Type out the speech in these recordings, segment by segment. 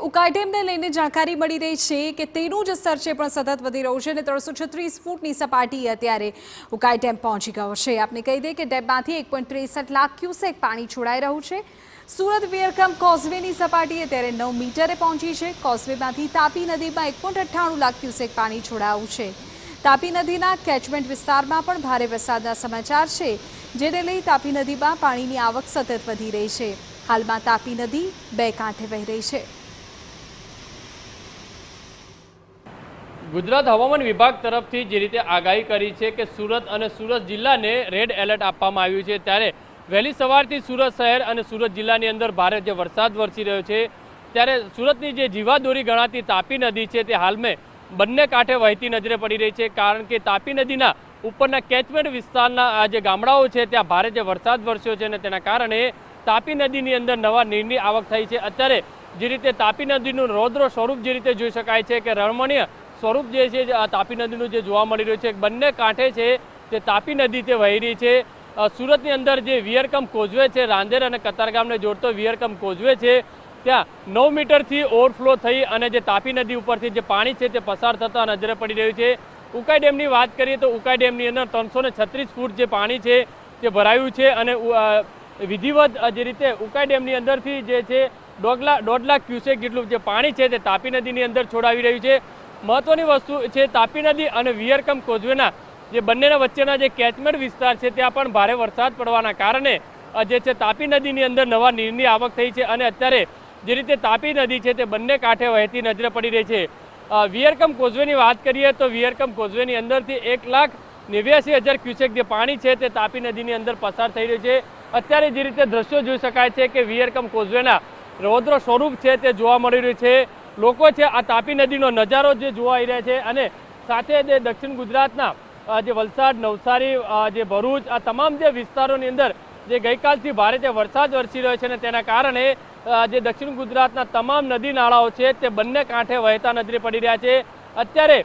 ઉકાઈ ડેમને લઈને જાણકારી મળી રહી છે કે તેનું જ સ્તર છે પણ સતત વધી રહ્યું છે અને 336 ફૂટની સપાટીએ અત્યારે ઉકાઈ ડેમ પહોંચી ગયો છે। આપને કહી દઈએ કે ડેમમાંથી 1.63 લાખ ક્યુસેક પાણી છોડાઈ રહ્યું છે। સુરત વિયરકમ કોઝવેની સપાટી અત્યારે 9 મીટરે પહોંચી છે। કોઝવેમાંથી તાપી નદીમાં 1.98 લાખ ક્યુસેક પાણી છોડાયું છે। તાપી નદીના કેચમેન્ટ વિસ્તારમાં પણ ભારે વરસાદના સમાચાર છે, જેને લઈ તાપી નદીમાં પાણીની આવક સતત વધી રહી છે। હાલમાં તાપી નદી 2 કાંઠે વહી રહી છે। ગુજરાત હવામાન વિભાગ તરફથી જે રીતે આગાહી કરી છે કે સુરત અને સુરત જિલ્લાને રેડ એલર્ટ આપવામાં આવ્યું છે, ત્યારે વહેલી સવારથી સુરત શહેર અને સુરત જિલ્લાની અંદર ભારે જે વરસાદ વરસી રહ્યો છે, ત્યારે સુરતની જે જીવાદોરી ગણાતી તાપી નદી છે તે હાલમાં બંને કાંઠે વહેતી નજરે પડી રહી છે, કારણ કે તાપી નદીના ઉપરના કેચમેન્ટ વિસ્તારના જે ગામડાઓ છે ત્યાં ભારે જે વરસાદ વરસ્યો છે અને તેના કારણે તાપી નદીની અંદર નવા નીરની આવક થઈ છે। અત્યારે જે રીતે તાપી નદીનું રૌદ્ર સ્વરૂપ જે રીતે જોઈ શકાય છે કે રમણીય સ્વરૂપ જે છે તાપી નદીનું જે જોવા મળી રહ્યું છે, બંને કાંઠે છે તે તાપી નદી તે વહી રહી છે। સુરતની અંદર જે વિયરકમ કોઝવે છે, રાંદેર અને કતારગામને જોડતો વિયરકમ કોઝવે છે, ત્યાં 9 મીટરથી ઓવરફ્લો થઈ અને જે તાપી નદી ઉપરથી જે પાણી છે તે પસાર થતા નજરે પડી રહ્યું છે। ઉકાઈ ડેમની વાત કરીએ તો ઉકાઈ ડેમની અંદર 336 ફૂટ જે પાણી છે તે ભરાયું છે અને વિધિવત જે રીતે ઉકાઈ ડેમની અંદરથી જે છે 1.5 લાખ ક્યુસેક જેટલું જે પાણી છે તે તાપી નદીની અંદર છોડાવી રહ્યું છે। મહત્વની વસ્તુ છે તાપી નદી અને વિયરકમ કોઝવેના જે બંનેના વચ્ચેના જે કેચમેન્ટ વિસ્તાર છે ત્યાં પણ ભારે વરસાદ પડવાના કારણે જે છે તાપી નદીની અંદર નવા નીરની આવક થઈ છે અને અત્યારે જે રીતે તાપી નદી છે તે બંને કાંઠે વહેતી નજરે પડી રહી છે। વિયરકમ કોઝવેની વાત કરીએ તો વિયરકમ કોઝવેની અંદરથી 1,89,000 ક્યુસેક જે પાણી છે તે તાપી નદીની અંદર પસાર થઈ રહ્યું છે। અત્યારે જે રીતે દ્રશ્યો જોઈ શકાય છે કે વિયરકમ કોઝવેના રૌદ્ર સ્વરૂપ છે તે જોવા મળી રહ્યું છે। લોકો છે આ તાપી નદીનો નજારો જે જોવા આવી રહ્યા છે અને સાથે જે દક્ષિણ ગુજરાતના જે વલસાડ, નવસારી, જે ભરૂચ, આ તમામ જે વિસ્તારોની અંદર જે ગઈકાલથી ભારે જે વરસાદ વરસી રહ્યો છે અને તેના કારણે જે દક્ષિણ ગુજરાતના તમામ નદી નાળાઓ છે તે બંને કાંઠે વહેતા નજરે પડી રહ્યા છે। અત્યારે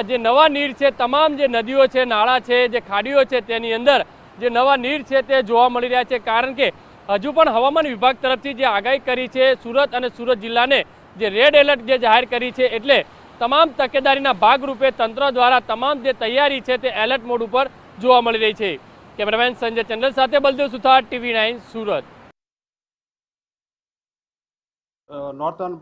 જે નવા નીર છે, તમામ જે નદીઓ છે, નાળા છે, જે ખાડીઓ છે તેની અંદર જે નવા નીર છે તે જોવા મળી રહ્યા છે, કારણ કે હજુ પણ હવામાન વિભાગ તરફથી જે આગાહી કરી છે સુરત અને સુરત જિલ્લાને જે રેડ એલર્ટ જે જાહેર કરી છે, એટલે તમામ તકેદારીના ભાગરૂપે તંત્ર દ્વારા તમામ જે તૈયારી છે તે એલર્ટ મોડ ઉપર જોવા મળી રહી છે। કેમેરામેન સંજય ચંડલ સાથે બલદેવ સુથાર, TV9 સુરત। નોર્થર્ન